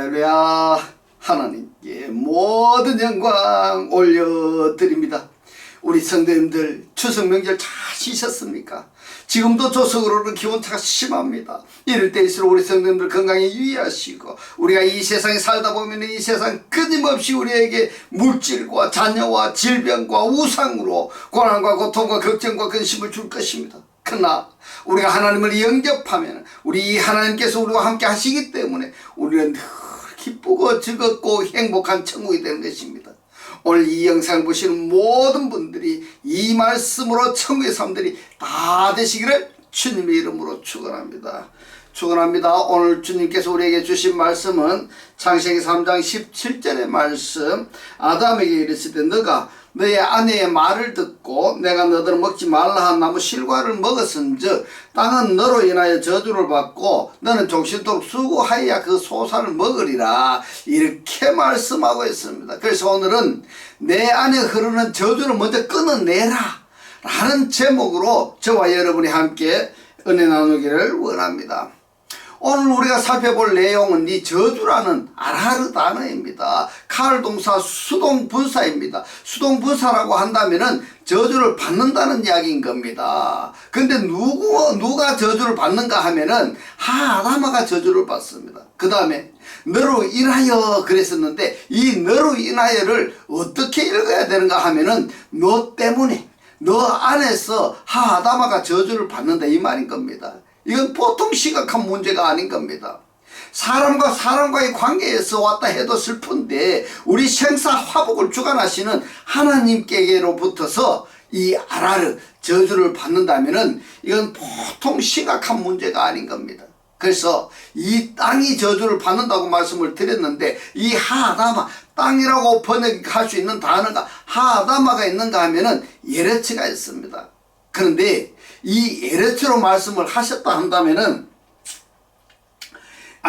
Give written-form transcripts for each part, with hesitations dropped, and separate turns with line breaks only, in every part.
할렐루야. 하나님께 모든 영광 올려드립니다. 우리 성도님들 추석 명절 잘 쉬셨습니까? 지금도 조석으로는 기온차가 심합니다. 이럴 때일수록 우리 성도님들 건강에 유의하시고, 우리가 이 세상에 살다 보면 이 세상 끊임없이 우리에게 물질과 자녀와 질병과 우상으로 고난과 고통과 걱정과 근심을 줄 것입니다. 그러나 우리가 하나님을 영접하면 우리 하나님께서 우리와 함께 하시기 때문에 우리는 늘 기쁘고 즐겁고 행복한 천국이 되는 것입니다. 오늘 이 영상을 보시는 모든 분들이 이 말씀으로 천국의 사람들이 다 되시기를 주님의 이름으로 축원합니다. 축원합니다. 오늘 주님께서 우리에게 주신 말씀은 창세기 3장 17절의 말씀. 아담에게 이르시되 너가 너의 아내의 말을 듣고 내가 너희를 먹지 말라 한 나무 실과를 먹었은즉 땅은 너로 인하여 저주를 받고 너는 종신토록 수고하여야 그 소산을 먹으리라, 이렇게 말씀하고 있습니다. 그래서 오늘은 내 안에 흐르는 저주를 먼저 끊어내라 라는 제목으로 저와 여러분이 함께 은혜 나누기를 원합니다. 오늘 우리가 살펴볼 내용은 이 저주라는 아라르 단어입니다. 칼 동사 수동분사입니다. 수동분사라고 한다면은 저주를 받는다는 이야기인 겁니다. 근데 누가 저주를 받는가 하면은 아담아가 저주를 받습니다. 그 다음에 너로 인하여 그랬었는데, 이 너로 인하여를 어떻게 읽어야 되는가 하면은 너 때문에, 너 안에서 아담아가 저주를 받는다 이 말인 겁니다. 이건 보통 심각한 문제가 아닌 겁니다. 사람과 사람과의 관계에서 왔다 해도 슬픈데 우리 생사 화복을 주관하시는 하나님께로부터서 이 아라르 저주를 받는다면은 이건 보통 심각한 문제가 아닌 겁니다. 그래서 이 땅이 저주를 받는다고 말씀을 드렸는데, 이 하아다마, 땅이라고 번역할 수 있는 단어가 하아다마가 있는가 하면은 예레츠가 있습니다. 그런데 이 예레츠로 말씀을 하셨다 한다면은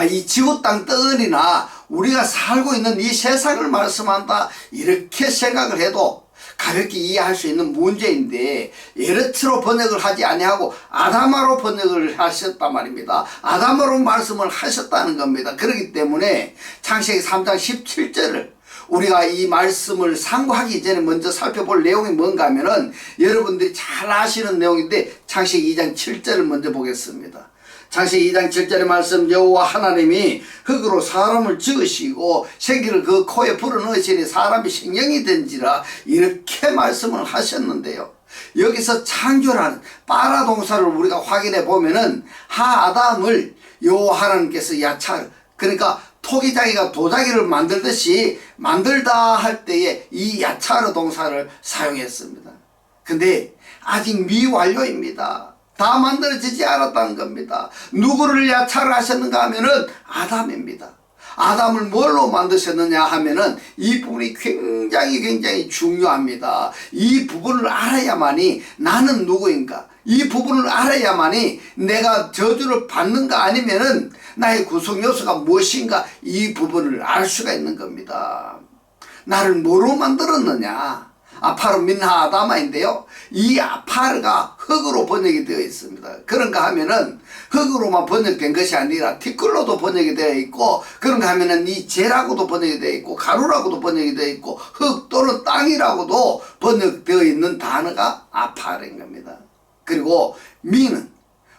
이 지구 땅 덩어리나 우리가 살고 있는 이 세상을 말씀한다 이렇게 생각을 해도 가볍게 이해할 수 있는 문제인데, 예레츠로 번역을 하지 아니하고 아담아로 번역을 하셨단 말입니다. 아담아로 말씀을 하셨다는 겁니다. 그렇기 때문에 창세기 3장 17절을 우리가 이 말씀을 상고하기 전에 먼저 살펴볼 내용이 뭔가 하면은 여러분들이 잘 아시는 내용인데, 창세기 2장 7절을 먼저 보겠습니다. 창세기 2장 7절의 말씀. 여호와 하나님이 흙으로 사람을 지으시고 생기를 그 코에 불어넣으시니 사람이 생명이 된지라, 이렇게 말씀을 하셨는데요. 여기서 창조라는 빠라 동사를 우리가 확인해 보면은 하아담을 여호와 하나님께서 야차르, 그러니까 토기장이가 도자기를 만들듯이 만들다 할 때에 이 야차르 동사를 사용했습니다. 근데 아직 미완료입니다. 다 만들어지지 않았다는 겁니다. 누구를 야차를 하셨는가 하면은 아담입니다. 아담을 뭘로 만드셨느냐 하면은 이 부분이 굉장히 중요합니다. 이 부분을 알아야만이 나는 누구인가, 이 부분을 알아야만이 내가 저주를 받는가 아니면은 나의 구성 요소가 무엇인가, 이 부분을 알 수가 있는 겁니다. 나를 뭐로 만들었느냐? 아파르 민하 아다마인데요. 이 아파르가 흙으로 번역이 되어 있습니다. 그런가 하면은 흙으로만 번역된 것이 아니라 티끌로도 번역이 되어 있고, 그런가 하면은 이 재라고도 번역이 되어 있고 가루라고도 번역이 되어 있고 흙 또는 땅이라고도 번역되어 있는 단어가 아파르인 겁니다. 그리고 미는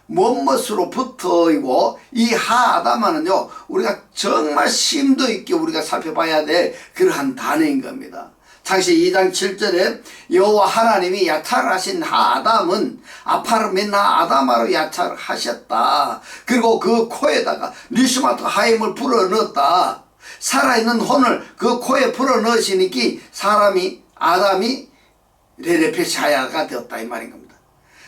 무엇으로부터이고, 이 하아다마는요 우리가 정말 심도 있게 우리가 살펴봐야 될 그러한 단어인 겁니다. 창세기 2장 7절에 여호와 하나님이 야차를 하신 하아담은 아파르 민하 아다마로 야차를 하셨다. 그리고 그 코에다가 니스마트 하임을 불어넣었다. 살아있는 혼을 그 코에 불어넣으시니까 아담이 레레페시하야가 되었다 이 말인 겁니다.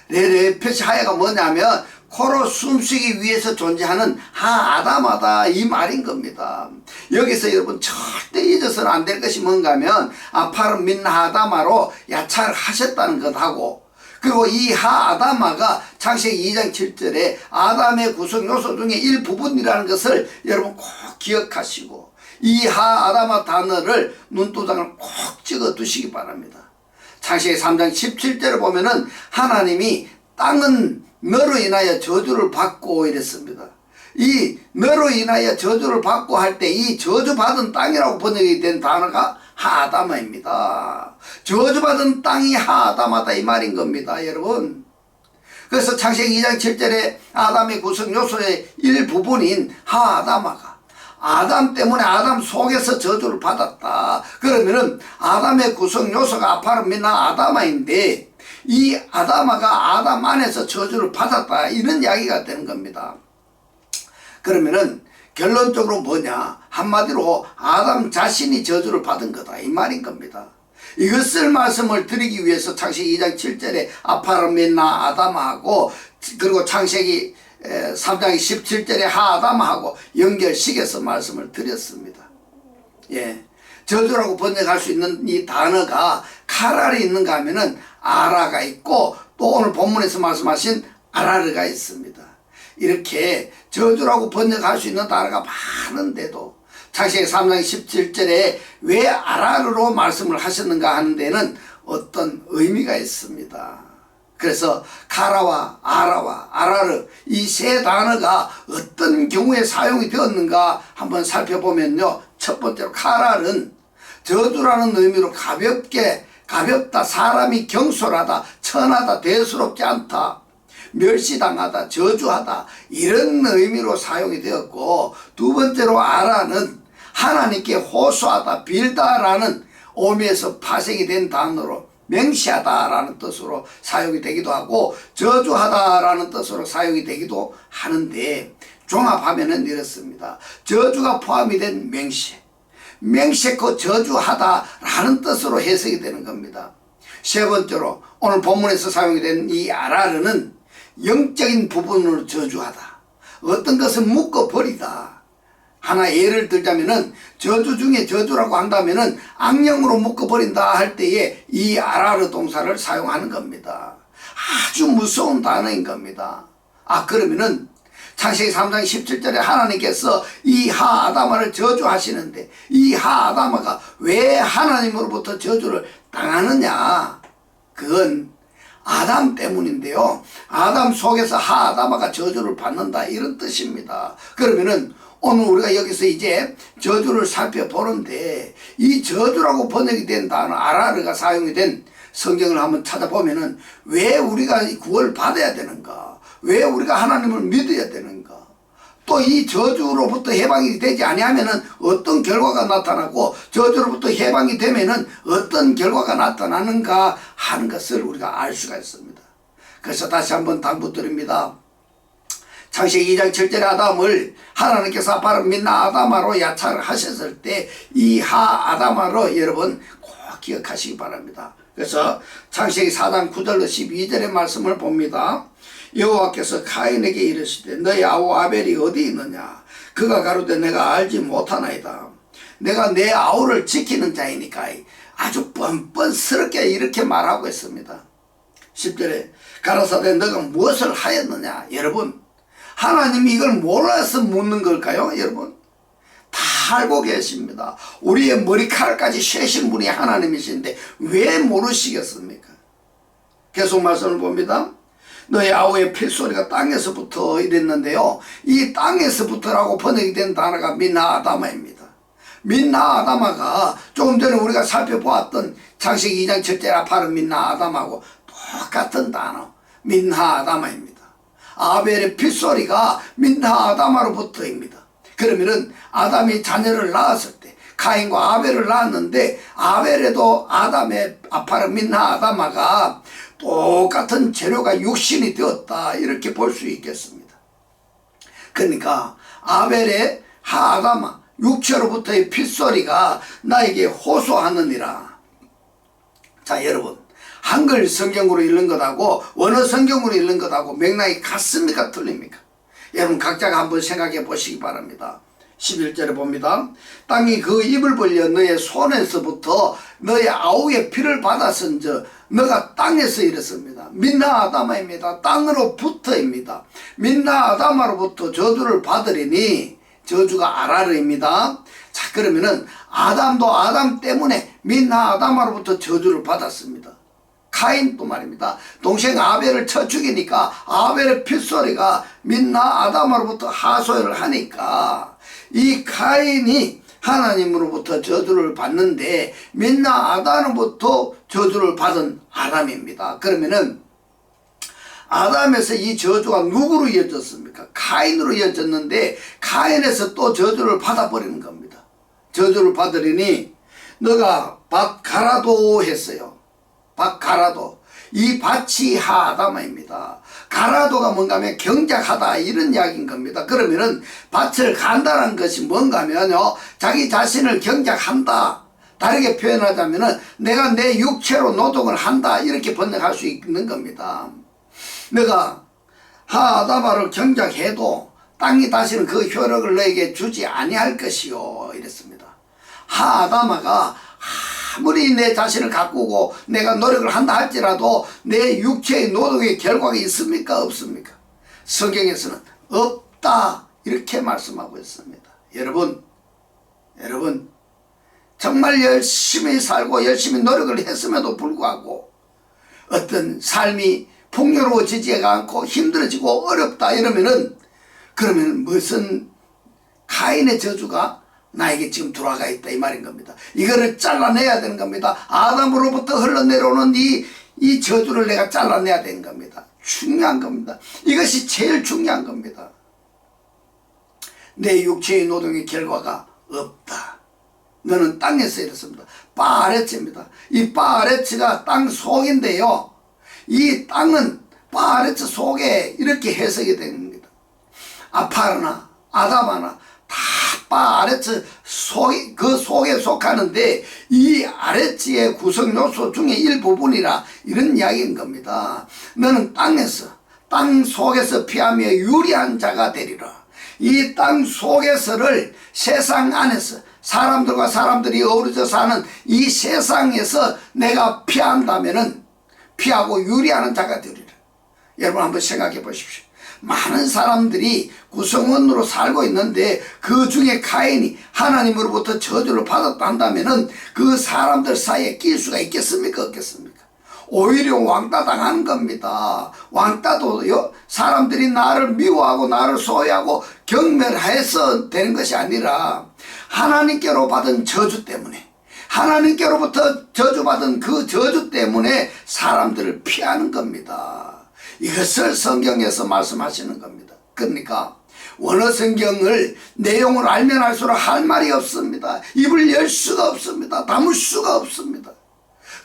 레레페시하야가 뭐냐면 코로 숨쉬기 위해서 존재하는 하아담하다 이 말인 겁니다. 여기서 여러분 절대 잊어서는 안 될 것이 뭔가 하면 아파르 민하 아다마로 야차를 하셨다는 것하고, 그리고 이 하아다마가 창세기 2장 7절에 아담의 구성 요소 중에 일부분이라는 것을 여러분 꼭 기억하시고, 이 하아다마 단어를 눈도장을 꼭 찍어 두시기 바랍니다. 창세기 3장 17절을 보면은 하나님이 땅은 너로 인하여 저주를 받고 이랬습니다. 이 너로 인하여 저주를 받고 할 때 이 저주받은 땅이라고 번역이 된 단어가 하아다마입니다. 저주받은 땅이 하아다마다 이 말인 겁니다, 여러분. 그래서 창세기 2장 7절에 아담의 구성 요소의 일부분인 하아다마가 아담 때문에 아담 속에서 저주를 받았다. 그러면은 아담의 구성 요소가 아파르미나 아다마인데 이 아다마가 아담 안에서 저주를 받았다. 이런 이야기가 되는 겁니다. 그러면은 결론적으로 뭐냐? 한마디로 아담 자신이 저주를 받은 거다. 이 말인 겁니다. 이것을 말씀을 드리기 위해서 창세기 2장 7절에 아파르미나 아다마하고 그리고 창세기 3장 17절에 하아다마하고 연결시켜서 말씀을 드렸습니다. 예. 저주라고 번역할 수 있는 이 단어가 카랄이 있는가 하면은 아라가 있고 또 오늘 본문에서 말씀하신 아라르가 있습니다. 이렇게 저주라고 번역할 수 있는 단어가 많은데도 창세기 3장 17절에 왜 아라르로 말씀을 하셨는가 하는 데는 어떤 의미가 있습니다. 그래서 카라와 아라와 아라르 이 세 단어가 어떤 경우에 사용이 되었는가 한번 살펴보면요. 첫 번째로 카랄은 저주라는 의미로 가볍다, 사람이 경솔하다, 천하다, 대수롭지 않다, 멸시당하다, 저주하다 이런 의미로 사용이 되었고, 두 번째로 아라는 하나님께 호소하다, 빌다라는 의미에서 파생이 된 단어로 맹시하다라는 뜻으로 사용이 되기도 하고 저주하다라는 뜻으로 사용이 되기도 하는데, 종합하면은 이렇습니다. 저주가 포함이 된 맹세코 저주하다라는 뜻으로 해석이 되는 겁니다. 세 번째로 오늘 본문에서 사용이 된 이 아라르는 영적인 부분으로 저주하다, 어떤 것은 묶어버리다. 하나 예를 들자면은 저주 중에 저주라고 한다면은 악령으로 묶어버린다 할 때에 이 아라르 동사를 사용하는 겁니다. 아주 무서운 단어인 겁니다. 그러면은 창세기 3장 17절에 하나님께서 이 하아다마를 저주하시는데 이 하아다마가 왜 하나님으로부터 저주를 당하느냐? 그건 아담 때문인데요. 아담 속에서 하아다마가 저주를 받는다 이런 뜻입니다. 그러면은 오늘 우리가 여기서 이제 저주를 살펴보는데 이 저주라고 번역이 된 단어 아라르가 사용이 된 성경을 한번 찾아보면은 왜 우리가 구원을 받아야 되는가? 왜 우리가 하나님을 믿어야 되는가? 또 이 저주로부터 해방이 되지 아니하면은 어떤 결과가 나타나고 저주로부터 해방이 되면은 어떤 결과가 나타나는가 하는 것을 우리가 알 수가 있습니다. 그래서 다시 한번 당부드립니다. 창세기 2장 7절에 아담을 하나님께서 아파르미나 아다마로 야차를 하셨을 때 이 하아다마로 여러분 꼭 기억하시기 바랍니다. 그래서 창세기 4장 9절로 12절의 말씀을 봅니다. 여호와께서 카인에게 이르시되 너희 아우 아벨이 어디 있느냐? 그가 가로되 내가 알지 못하나이다. 내가 내 아우를 지키는 자이니까. 아주 뻔뻔스럽게 이렇게 말하고 있습니다. 10절에 가라사대 너가 무엇을 하였느냐? 여러분, 하나님이 이걸 몰라서 묻는 걸까요? 여러분, 다 알고 계십니다. 우리의 머리카락까지 쉐신 분이 하나님이신데 왜 모르시겠습니까? 계속 말씀을 봅니다. 너의 아우의 필소리가 땅에서부터 이랬는데요. 이 땅에서부터라고 번역이 된 단어가 민나아다마입니다. 민나아다마가 조금 전에 우리가 살펴보았던 창세기 2장 7절 아파르 민나아다마하고 똑같은 단어 민나아다마입니다. 아벨의 필소리가 민나아다마로부터입니다. 그러면은 아담이 자녀를 낳았을 때 카인과 아벨을 낳았는데 아벨에도 아담의 아파르 민나아다마가 똑같은 재료가 육신이 되었다 이렇게 볼 수 있겠습니다. 그러니까 아벨의 하아다마 육체로부터의 핏소리가 나에게 호소하느니라. 자, 여러분, 한글 성경으로 읽는 것하고 원어 성경으로 읽는 것하고 맥락이 같습니까 틀립니까? 여러분 각자가 한번 생각해 보시기 바랍니다. 11절에 봅니다. 땅이 그 입을 벌려 너의 손에서부터 너의 아우의 피를 받았은즉 너가 땅에서 이랬습니다. 민나아다마입니다. 땅으로부터입니다. 민나아다마로부터 저주를 받으리니 저주가 아라르입니다. 자, 그러면은 아담도 아담 때문에 민나아다마로부터 저주를 받았습니다. 카인도 말입니다. 동생 아벨을 쳐 죽이니까 아벨의 핏소리가 민나 아담으로부터 하소연을 하니까 이 카인이 하나님으로부터 저주를 받는데 민나 아담으로부터 저주를 받은 아담입니다. 그러면은 아담에서 이 저주가 누구로 이어졌습니까? 카인으로 이어졌는데 카인에서 또 저주를 받아버리는 겁니다. 저주를 받으려니 너가 밭 가라도 했어요. 밭 가라도. 이 밭이 하아담아입니다. 가라도가 뭔가 하면 경작하다 이런 이야기인 겁니다. 그러면은 밭을 간다는 것이 뭔가 하면요, 자기 자신을 경작한다. 다르게 표현하자면은 내가 내 육체로 노동을 한다 이렇게 번역할 수 있는 겁니다. 내가 하아다바를 경작해도 땅이 다시는 그 효력을 너에게 주지 아니할 것이요 이랬습니다. 하아다마가 아무리 내 자신을 가꾸고 내가 노력을 한다 할지라도 내 육체의 노동의 결과가 있습니까? 없습니까? 성경에서는 없다 이렇게 말씀하고 있습니다. 여러분 정말 열심히 살고 열심히 노력을 했음에도 불구하고 어떤 삶이 풍요로워지지가 않고 힘들어지고 어렵다 이러면은 그러면 무슨 카인의 저주가 나에게 지금 들어가 있다 이 말인 겁니다. 이거를 잘라내야 되는 겁니다. 아담으로부터 흘러내려오는 이 저주를 내가 잘라내야 되는 겁니다. 중요한 겁니다. 이것이 제일 중요한 겁니다. 내 육체의 노동의 결과가 없다. 너는 땅에서 이렇습니다. 파레츠입니다. 이 파레츠가 땅 속인데요. 이 땅은 파레츠 속에 이렇게 해석이 됩니다. 아파르나 아담하나 다 파레츠 속에 그 속에 속하는데 이 아레츠의 구성 요소 중에 일부분이라 이런 이야기인 겁니다. 너는 땅에서 땅 속에서 피하며 유리한 자가 되리라. 이 땅 속에서를 세상 안에서 사람들과 사람들이 어우러져 사는 이 세상에서 내가 피한다면은 피하고 유리하는 자가 되리라. 여러분 한번 생각해 보십시오. 많은 사람들이 구성원으로 살고 있는데 그 중에 카인이 하나님으로부터 저주를 받았다 한다면은 그 사람들 사이에 낄 수가 있겠습니까? 없겠습니까? 오히려 왕따 당하는 겁니다. 왕따도요, 사람들이 나를 미워하고 나를 소외하고 경멸해서 되는 것이 아니라 하나님께로 받은 저주 때문에, 하나님께로부터 저주받은 그 저주 때문에 사람들을 피하는 겁니다. 이것을 성경에서 말씀하시는 겁니다. 그러니까 원어 성경을 내용을 알면 알수록 할 말이 없습니다. 입을 열 수가 없습니다. 담을 수가 없습니다.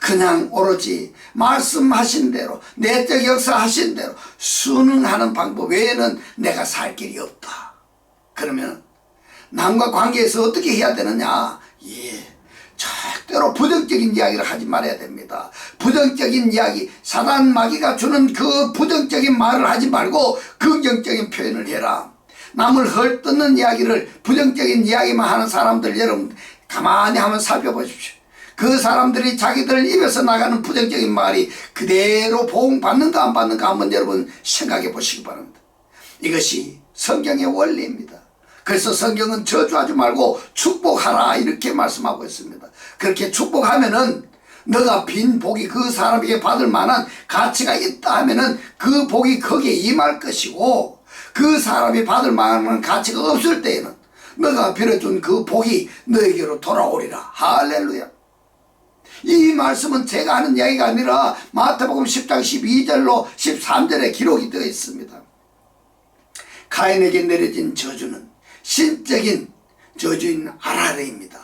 그냥 오로지 말씀하신 대로 내적 역사하신 대로 순응하는 방법 외에는 내가 살 길이 없다. 그러면 남과 관계에서 어떻게 해야 되느냐? 절대로 부정적인 이야기를 하지 말아야 됩니다. 부정적인 이야기, 사단 마귀가 주는 그 부정적인 말을 하지 말고 긍정적인 표현을 해라. 남을 헐뜯는 이야기를, 부정적인 이야기만 하는 사람들 여러분 가만히 한번 살펴보십시오. 그 사람들이 자기들 입에서 나가는 부정적인 말이 그대로 보응받는가 안 받는가 한번 여러분 생각해 보시기 바랍니다. 이것이 성경의 원리입니다. 그래서 성경은 저주하지 말고 축복하라 이렇게 말씀하고 있습니다. 그렇게 축복하면은 너가 빈 복이 그 사람에게 받을 만한 가치가 있다 하면은 그 복이 거기에 임할 것이고, 그 사람이 받을 만한 가치가 없을 때에는 너가 빌어준 그 복이 너에게로 돌아오리라. 할렐루야. 이 말씀은 제가 하는 이야기가 아니라 마태복음 10장 12절로 13절에 기록이 되어 있습니다. 카인에게 내려진 저주는 신적인 저주인 아라레입니다.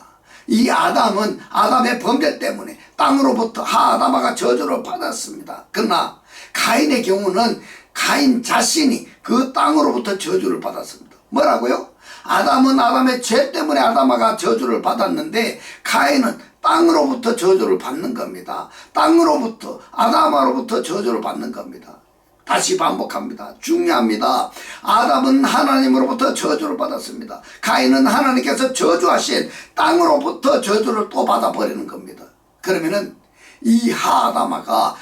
이 아담은 아담의 범죄 때문에 땅으로부터 하아다마가 저주를 받았습니다. 그러나 카인의 경우는 카인 자신이 그 땅으로부터 저주를 받았습니다. 뭐라고요? 아담은 아담의 죄 때문에 아다마가 저주를 받았는데 카인은 땅으로부터 저주를 받는 겁니다. 땅으로부터, 아담으로부터 저주를 받는 겁니다. 다시 반복합니다. 중요합니다. 아담은 하나님으로부터 저주를 받았습니다. 카인은 하나님께서 저주하신 땅으로부터 저주를 또 받아버리는 겁니다. 그러면은 이 하아다마가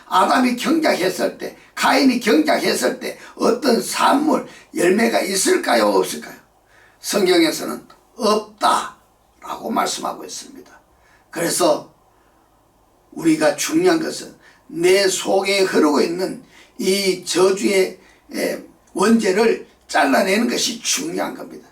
아담이 경작했을 때, 카인이 경작했을 때 어떤 산물, 열매가 있을까요? 없을까요? 성경에서는 없다라고 말씀하고 있습니다. 그래서 우리가 중요한 것은 내 속에 흐르고 있는 이 저주의 원죄를 잘라내는 것이 중요한 겁니다.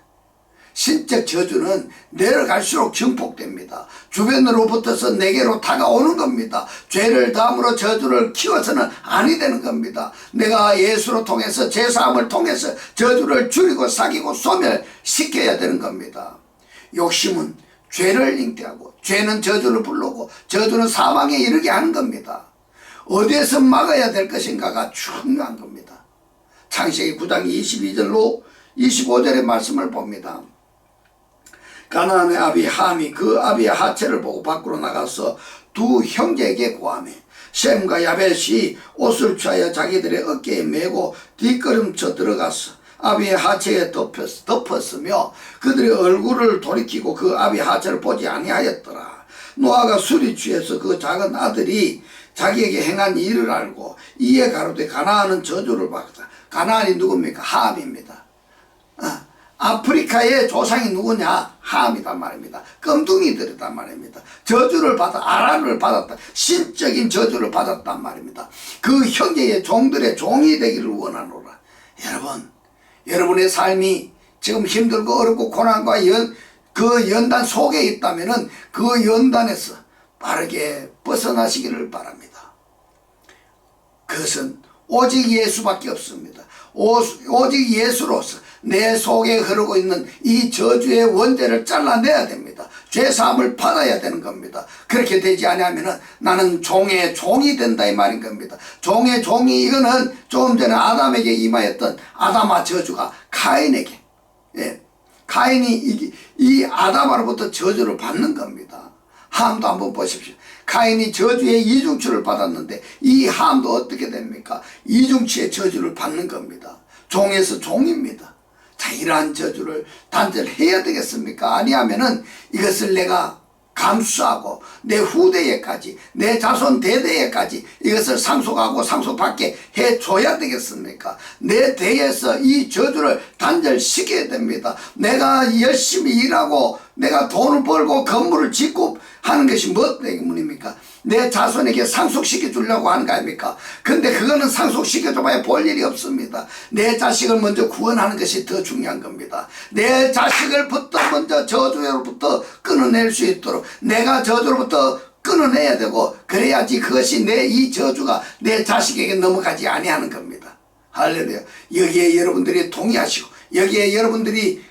신적 저주는 내려갈수록 증폭됩니다. 주변으로부터서 내게로 다가오는 겁니다. 죄를 다음으로 저주를 키워서는 아니 되는 겁니다. 내가 예수로 통해서 제사함을 통해서 저주를 줄이고 사귀고 소멸시켜야 되는 겁니다. 욕심은 죄를 잉태하고 죄는 저주를 부르고 저주는 사망에 이르게 하는 겁니다. 어디에서 막아야 될 것인가가 중요한 겁니다. 창세기 9장 22절로 25절의 말씀을 봅니다. 가나안의 아비 함이 그 아비의 하체를 보고 밖으로 나가서 두 형제에게 고하매 셈과 야벳이 옷을 취하여 자기들의 어깨에 메고 뒷걸음쳐 들어가서 아비의 하체에 덮었으며 그들의 얼굴을 돌이키고 그 아비의 하체를 보지 아니하였더라. 노아가 술이 취해서 그 작은 아들이 자기에게 행한 일을 알고 이에 가로되 가나안은 저주를 받았다. 가나안이 누굽니까? 함입니다. 아프리카의 조상이 누구냐? 함이단 말입니다. 껌둥이들이단 말입니다. 저주를 받아, 아란을 받았다. 신적인 저주를 받았단 말입니다. 그 형제의 종들의 종이 되기를 원하노라. 여러분의 삶이 지금 힘들고 어렵고 고난과 그 연단 속에 있다면은 그 연단에서 빠르게 벗어나시기를 바랍니다. 그것은 오직 예수밖에 없습니다. 오직 예수로서 내 속에 흐르고 있는 이 저주의 원죄를 잘라내야 됩니다. 죄사함을 받아야 되는 겁니다. 그렇게 되지 않으면 나는 종의 종이 된다 이 말인 겁니다. 종의 종이 이거는 조금 전에 아담에게 임하였던 아담아 저주가 카인에게 카인이 이 아담으로부터 저주를 받는 겁니다. 함도 한번 보십시오. 카인이 저주의 이중치를 받았는데 이 함도 어떻게 됩니까? 이중치의 저주를 받는 겁니다. 종에서 종입니다. 자, 이러한 저주를 단절해야 되겠습니까? 아니하면은 이것을 내가 감수하고 내 후대에까지 내 자손 대대에까지 이것을 상속하고 상속받게 해줘야 되겠습니까? 내 대에서 이 저주를 단절시켜야 됩니다. 내가 열심히 일하고 내가 돈을 벌고 건물을 짓고 하는 것이 뭐 때문입니까? 내 자손에게 상속시켜 주려고 하는 거 아닙니까? 근데 그거는 상속시켜 줘봐야 볼 일이 없습니다. 내 자식을 먼저 구원하는 것이 더 중요한 겁니다. 내 자식을부터 먼저 저주로부터 끊어낼 수 있도록 내가 저주로부터 끊어내야 되고 그래야지 그것이 내 이 저주가 내 자식에게 넘어가지 아니하는 겁니다. 할렐루야. 여기에 여러분들이 동의하시고 여기에 여러분들이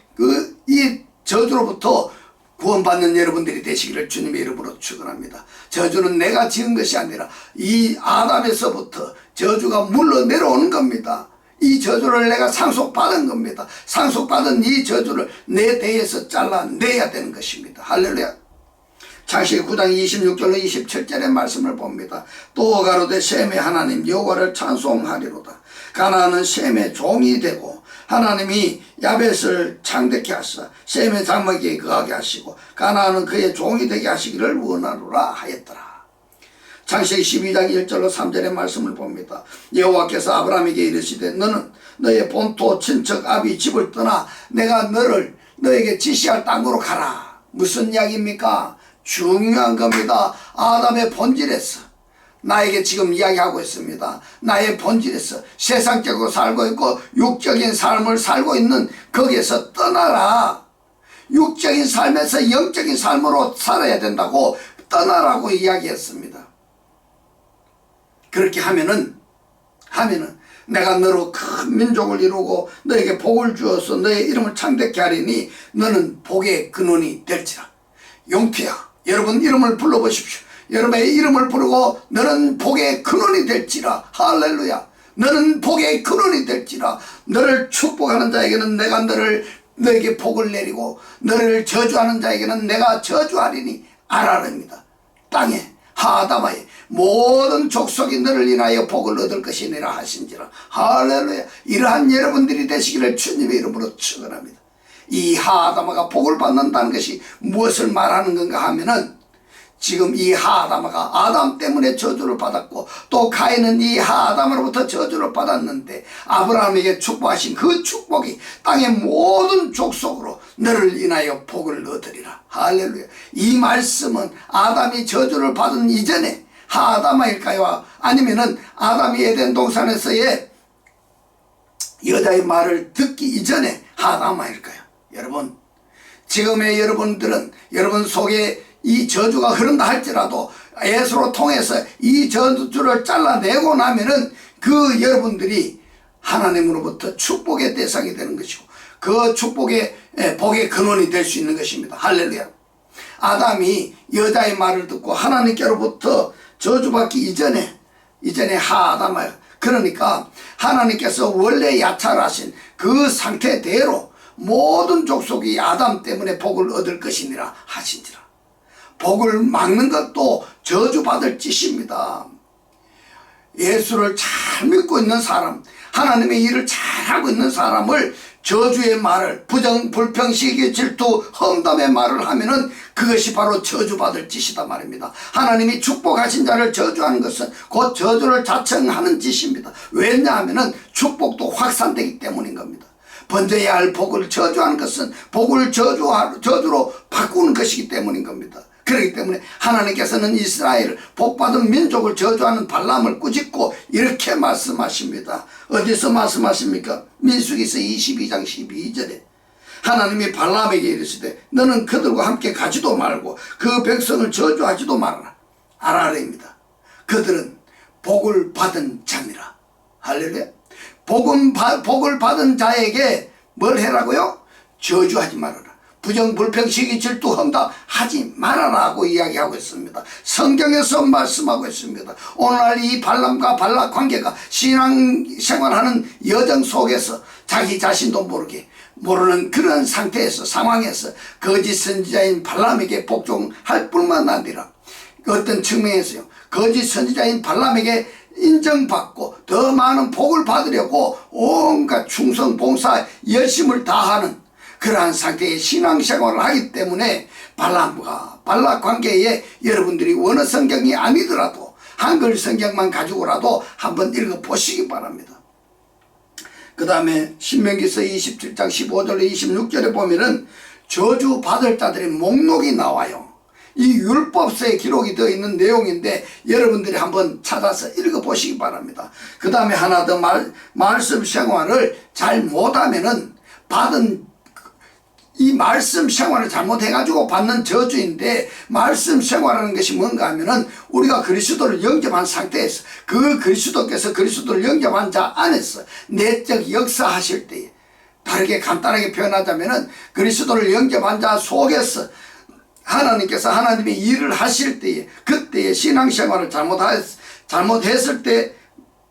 이 저주로부터 구원받는 여러분들이 되시기를 주님의 이름으로 축원합니다. 저주는 내가 지은 것이 아니라 이 아담에서부터 저주가 물러 내려오는 겁니다. 이 저주를 내가 상속받은 겁니다. 상속받은 이 저주를 내 대에서 잘라내야 되는 것입니다. 할렐루야. 창세기 9장 26절로 27절의 말씀을 봅니다. 또 가로되 셈의 하나님 여호와를 찬송하리로다. 가나안은 셈의 종이 되고 하나님이 야벳을 창대케 하사 셈의 장막에 거하게 하시고 가나안은 그의 종이 되게 하시기를 원하노라 하였더라. 창세기 12장 1절로 3절의 말씀을 봅니다. 여호와께서 아브라함에게 이르시되 너는 너의 본토 친척 아비 집을 떠나 내가 너에게 지시할 땅으로 가라. 무슨 이야기입니까? 중요한 겁니다. 아담의 본질에서 나에게 지금 이야기하고 있습니다. 나의 본질에서 세상적으로 살고 있고 육적인 삶을 살고 있는 거기에서 떠나라. 육적인 삶에서 영적인 삶으로 살아야 된다고 떠나라고 이야기했습니다. 그렇게 하면은 내가 너로 큰 민족을 이루고 너에게 복을 주어서 너의 이름을 창대케 하리니 너는 복의 근원이 될지라. 용피야, 여러분 이름을 불러보십시오. 여러분의 이름을 부르고 너는 복의 근원이 될지라. 할렐루야. 너는 복의 근원이 될지라. 너를 축복하는 자에게는 내가 너에게 복을 내리고 너를 저주하는 자에게는 내가 저주하리니 알아랍니다. 땅에 하다마에 모든 족속이 너를 인하여 복을 얻을 것이니라 하신지라. 할렐루야. 이러한 여러분들이 되시기를 주님의 이름으로 축원합니다. 이 하다마가 복을 받는다는 것이 무엇을 말하는 건가 하면은 지금 이 하아담아가 아담 때문에 저주를 받았고 또 가인은 이 하아담으로부터 저주를 받았는데 아브라함에게 축복하신 그 축복이 땅의 모든 족속으로 너를 인하여 복을 얻으리라. 할렐루야. 이 말씀은 아담이 저주를 받은 이전에 하아담아일까요? 아니면은 아담이 에덴 동산에서의 여자의 말을 듣기 이전에 하아담아일까요? 여러분, 지금의 여러분들은 여러분 속에 이 저주가 흐른다 할지라도 예수로 통해서 이 저주를 잘라내고 나면은 그 여러분들이 하나님으로부터 축복의 대상이 되는 것이고 그 축복의 복의 근원이 될 수 있는 것입니다. 할렐루야. 아담이 여자의 말을 듣고 하나님께로부터 저주받기 이전에 하아담아, 그러니까 하나님께서 원래 야찰하신 그 상태대로 모든 족속이 아담 때문에 복을 얻을 것이니라 하신지라. 복을 막는 것도 저주받을 짓입니다. 예수를 잘 믿고 있는 사람, 하나님의 일을 잘하고 있는 사람을 저주의 말을, 부정, 불평, 시기, 질투, 험담의 말을 하면은 그것이 바로 저주받을 짓이다 말입니다. 하나님이 축복하신 자를 저주하는 것은 곧 저주를 자청하는 짓입니다. 왜냐하면은 축복도 확산되기 때문인 겁니다. 번져야 할 복을 저주하는 것은 복을 저주로 바꾸는 것이기 때문인 겁니다. 그렇기 때문에 하나님께서는 이스라엘 복받은 민족을 저주하는 발람을 꾸짖고 이렇게 말씀하십니다. 어디서 말씀하십니까? 민수기서 22장 12절에 하나님이 발람에게 이르시되 너는 그들과 함께 가지도 말고 그 백성을 저주하지도 말아라. 아라레입니다. 그들은 복을 받은 자니라. 할렐루야. 복을 받은 자에게 뭘 해라고요? 저주하지 말아라. 부정, 불평, 시기, 질투, 험담 하지 말아라고 이야기하고 있습니다. 성경에서 말씀하고 있습니다. 오늘날 이 발람과 발락 관계가 신앙생활하는 여정 속에서 자기 자신도 모르는 그런 상태에서, 상황에서 거짓 선지자인 발람에게 복종할 뿐만 아니라 어떤 측면에서요, 거짓 선지자인 발람에게 인정받고 더 많은 복을 받으려고 온갖 충성, 봉사, 열심을 다하는 그러한 상태의 신앙생활을 하기 때문에 발람과 발락 관계에 여러분들이 원어 성경이 아니더라도 한글 성경만 가지고라도 한번 읽어보시기 바랍니다. 그 다음에 신명기서 27장 15절로 26절에 보면은 저주 받을 자들의 목록이 나와요. 이 율법서에 기록이 되어 있는 내용인데 여러분들이 한번 찾아서 읽어보시기 바랍니다. 그 다음에 하나 더 말씀 생활을 잘 못하면은 받은 이 말씀 생활을 잘못해가지고 받는 저주인데, 말씀 생활하는 것이 뭔가 하면은 우리가 그리스도를 영접한 상태에서 그 그리스도께서 그리스도를 영접한 자 안에서 내적 역사하실 때에, 다르게 간단하게 표현하자면은 그리스도를 영접한 자 속에서 하나님께서 하나님의 일을 하실 때에, 그때의 신앙생활을 잘못했을 때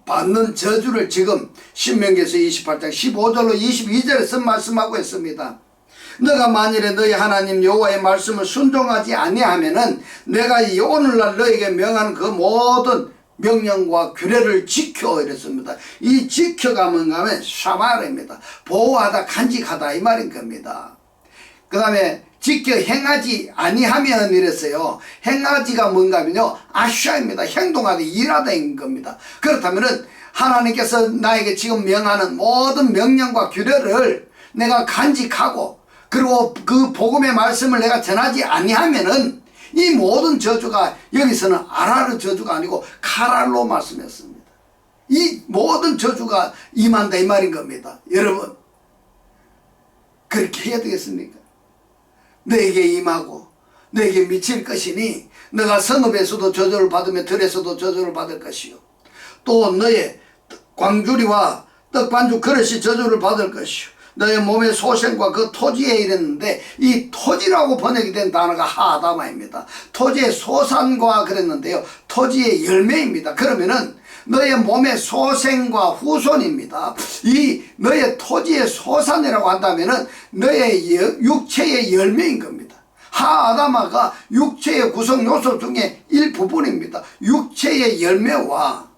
받는 저주를 지금 신명기서 28장 15절로 22절에서 말씀하고 있습니다. 너가 만일에 너희 하나님 여호와의 말씀을 순종하지 아니하면은 내가 이 오늘날 너에게 명하는 그 모든 명령과 규례를 지켜 이랬습니다. 이 지켜가 뭔가 하면 샤마르입니다. 보호하다, 간직하다 이 말인 겁니다. 그 다음에 지켜 행하지 아니하면 이랬어요. 행하지가 뭔가 하면요, 아샤입니다. 행동하다, 일하다인 겁니다. 그렇다면은 하나님께서 나에게 지금 명하는 모든 명령과 규례를 내가 간직하고, 그리고 그 복음의 말씀을 내가 전하지 아니하면은 이 모든 저주가, 여기서는 아라르 저주가 아니고 카랄로 말씀했습니다. 이 모든 저주가 임한다 이 말인 겁니다. 여러분, 그렇게 해야 되겠습니까? 너에게 임하고 너에게 미칠 것이니 너가 성읍에서도 저주를 받으며 들에서도 저주를 받을 것이요, 또 너의 광주리와 떡반죽 그릇이 저주를 받을 것이요, 너의 몸의 소생과 그 토지에 이랬는데 이 토지라고 번역이 된 단어가 하아담아입니다. 토지의 소산과 그랬는데요, 토지의 열매입니다. 그러면은 너의 몸의 소생과 후손입니다. 이 너의 토지의 소산이라고 한다면은 너의 육체의 열매인 겁니다. 하아담아가 육체의 구성 요소 중에 일부분입니다. 육체의 열매와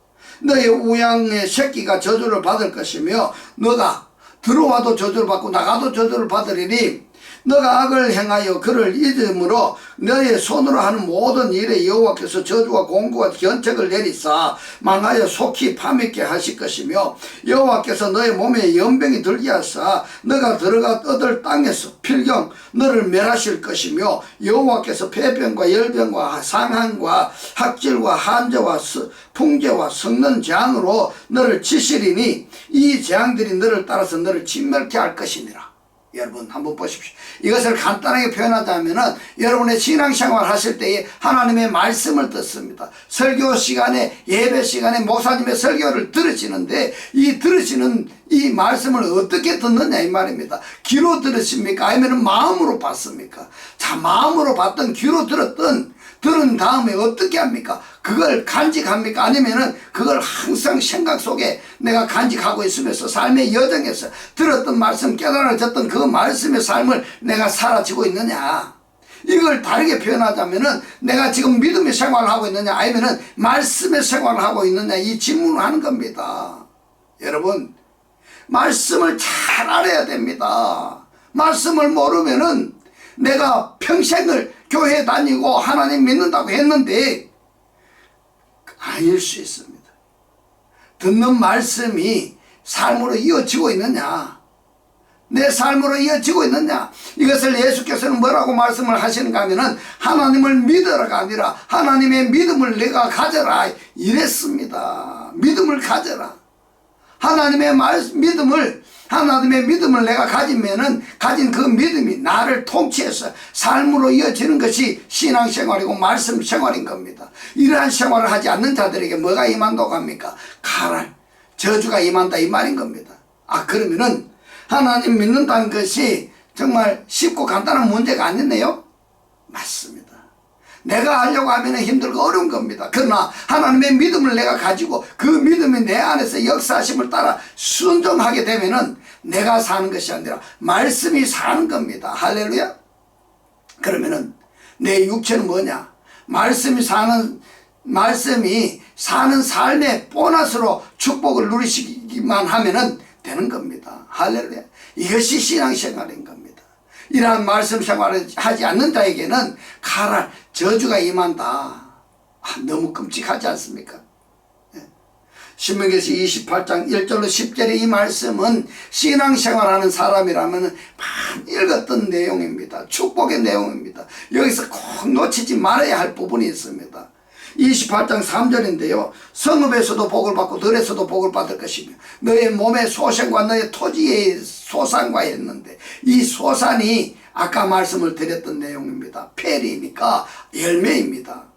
너의 우양의 새끼가 저주를 받을 것이며, 너가 들어와도 저주를 받고 나가도 저주를 받으리니 너가 악을 행하여 그를 잊음으로 너의 손으로 하는 모든 일에 여호와께서 저주와 공고와 견책을 내리사 망하여 속히 파멸케 하실 것이며 여호와께서 너의 몸에 연병이 들게 하사 너가 들어가 얻을 땅에서 필경 너를 멸하실 것이며 여호와께서 폐병과 열병과 상한과 학질과 한저와 풍제와 섞는 재앙으로 너를 치시리니 이 재앙들이 너를 따라서 너를 진멸케 할 것이니라. 여러분 한번 보십시오. 이것을 간단하게 표현하자면은 여러분의 신앙생활 하실 때에 하나님의 말씀을 듣습니다. 설교 시간에 예배 시간에 목사님의 설교를 들으시는데 이 들으시는 이 말씀을 어떻게 듣느냐 이 말입니다. 귀로 들으십니까? 아니면 마음으로 받습니까? 자, 마음으로 받든 귀로 들은 다음에 어떻게 합니까? 그걸 간직합니까? 아니면은 그걸 항상 생각 속에 내가 간직하고 있으면서 삶의 여정에서 들었던 말씀 깨달아졌던 그 말씀의 삶을 내가 살아지고 있느냐? 이걸 다르게 표현하자면은 내가 지금 믿음의 생활을 하고 있느냐 아니면은 말씀의 생활을 하고 있느냐 이 질문을 하는 겁니다. 여러분 말씀을 잘 알아야 됩니다. 말씀을 모르면은 내가 평생을 교회 다니고 하나님 믿는다고 했는데 아닐 수 있습니다. 듣는 말씀이 삶으로 이어지고 있느냐, 내 삶으로 이어지고 있느냐, 이것을 예수께서는 뭐라고 말씀을 하시는가 하면은 하나님을 믿어라가 아니라 하나님의 믿음을 내가 가져라 이랬습니다. 믿음을 가져라. 하나님의 믿음을 내가 가지면은 가진 그 믿음이 나를 통치해서 삶으로 이어지는 것이 신앙생활이고 말씀 생활인 겁니다. 이러한 생활을 하지 않는 자들에게 뭐가 임한다고 합니까? 가랄, 저주가 임한다 이 말인 겁니다. 아, 그러면은 하나님 믿는다는 것이 정말 쉽고 간단한 문제가 아니네요? 맞습니다. 내가 하려고 하면 힘들고 어려운 겁니다. 그러나 하나님의 믿음을 내가 가지고 그 믿음이 내 안에서 역사하심을 따라 순종하게 되면은 내가 사는 것이 아니라 말씀이 사는 겁니다. 할렐루야. 그러면은 내 육체는 뭐냐? 말씀이 사는 삶의 보너스로 축복을 누리시기만 하면은 되는 겁니다. 할렐루야. 이것이 신앙생활인 겁니다. 이러한 말씀 생활을 하지 않는 자에게는 가랄, 저주가 임한다. 아, 너무 끔찍하지 않습니까? 신명기에서 28장 1절로 10절의 이 말씀은 신앙생활하는 사람이라면 많이 읽었던 내용입니다. 축복의 내용입니다. 여기서 꼭 놓치지 말아야 할 부분이 있습니다. 28장 3절인데요. 성읍에서도 복을 받고 들에서도 복을 받을 것이며 너의 몸의 소생과 너의 토지의 소산과 했는데 이 소산이 아까 말씀을 드렸던 내용입니다. 페리니까 열매입니다.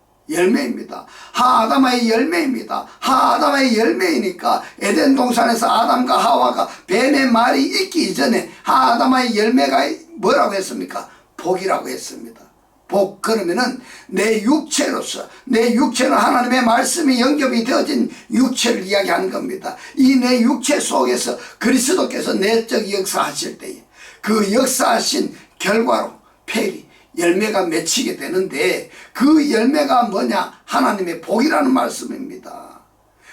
하아담의 열매입니다. 하아담의 열매이니까 에덴 동산에서 아담과 하와가 뱀의 말이 있기 이전에 하아담의 열매가 뭐라고 했습니까? 복이라고 했습니다. 복, 그러면은 내 육체로서, 내 육체는 하나님의 말씀이 영접이 되어진 육체를 이야기하는 겁니다. 이 내 육체 속에서 그리스도께서 내적 역사하실 때에 그 역사하신 결과로 페리, 열매가 맺히게 되는데 그 열매가 뭐냐? 하나님의 복이라는 말씀입니다.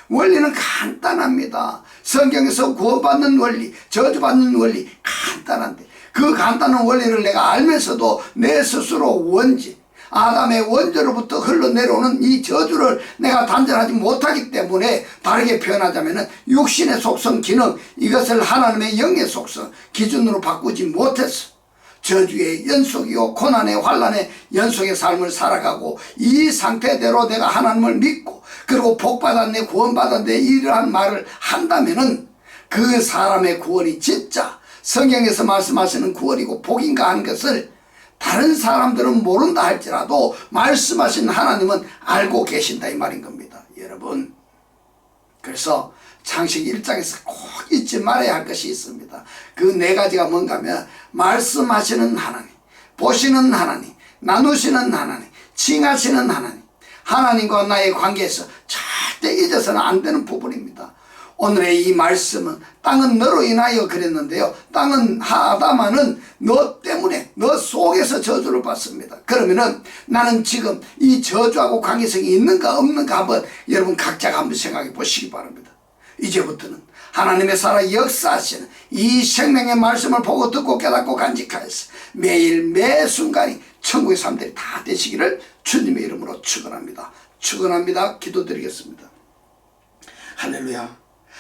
원리는 간단합니다. 성경에서 구원받는 원리, 저주받는 원리 간단한데 그 간단한 원리를 내가 알면서도 내 스스로 아담의 원죄로부터 흘러내려오는 이 저주를 내가 단절하지 못하기 때문에 다르게 표현하자면 육신의 속성 기능, 이것을 하나님의 영의 속성 기준으로 바꾸지 못해서 저주의 연속이요 고난의 환난의 연속의 삶을 살아가고 이 상태대로 내가 하나님을 믿고 그리고 복받았네 구원받았네 이러한 말을 한다면은 그 사람의 구원이 진짜 성경에서 말씀하시는 구원이고 복인가 하는 것을 다른 사람들은 모른다 할지라도 말씀하신 하나님은 알고 계신다 이 말인 겁니다. 여러분, 그래서 창세기 1장에서 꼭 잊지 말아야 할 것이 있습니다. 그 네 가지가 뭔가 하면 말씀하시는 하나님, 보시는 하나님, 나누시는 하나님, 칭하시는 하나님, 하나님과 나의 관계에서 절대 잊어서는 안 되는 부분입니다. 오늘의 이 말씀은 땅은 너로 인하여 그랬는데요. 땅은 아담아는 너 때문에 너 속에서 저주를 받습니다. 그러면은 나는 지금 이 저주하고 관계성이 있는가 없는가 한번 여러분 각자가 한번 생각해 보시기 바랍니다. 이제부터는 하나님의 살아 역사하시는 이 생명의 말씀을 보고 듣고 깨닫고 간직하여서 매일 매 순간이 천국의 삶들이 다 되시기를 주님의 이름으로 축원합니다. 축원합니다. 기도드리겠습니다. 할렐루야.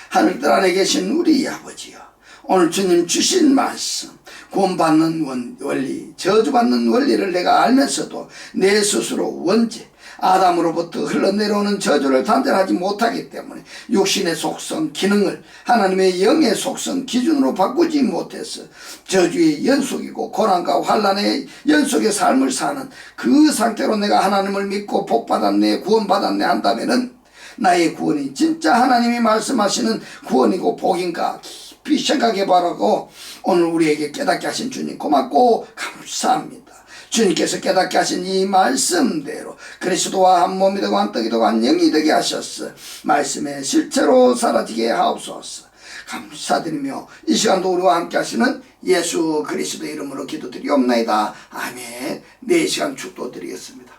하늘들 안에 계신 우리 아버지여, 오늘 주님 주신 말씀, 구원받는 원리, 저주받는 원리를 내가 알면서도 내 스스로 원죄, 아담으로부터 흘러내려오는 저주를 단절하지 못하기 때문에 육신의 속성, 기능을 하나님의 영의 속성, 기준으로 바꾸지 못해서 저주의 연속이고 고난과 환난의 연속의 삶을 사는 그 상태로 내가 하나님을 믿고 복받았네, 구원받았네 한다면은 나의 구원이 진짜 하나님이 말씀하시는 구원이고 복인가 깊이 생각해 바라고 오늘 우리에게 깨닫게 하신 주님 고맙고 감사합니다. 주님께서 깨닫게 하신 이 말씀대로 그리스도와 한 몸이 되고 한 떡이 되고 한 영이 되게 하셨어. 말씀의 실체로 사라지게 하옵소서. 감사드리며 이 시간도 우리와 함께 하시는 예수 그리스도의 이름으로 기도드리옵나이다. 아멘. 네 시간 축도드리겠습니다.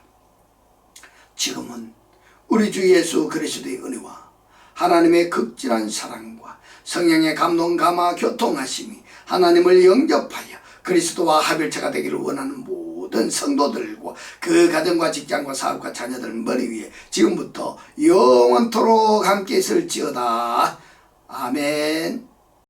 지금은 우리 주 예수 그리스도의 은혜와 하나님의 극진한 사랑과 성령의 감동 감화 교통하심이 하나님을 영접하여 그리스도와 합일체가 되기를 원하는 모든 성도들과 그 가정과 직장과 사업과 자녀들 머리 위에 지금부터 영원토록 함께 있을지어다. 아멘.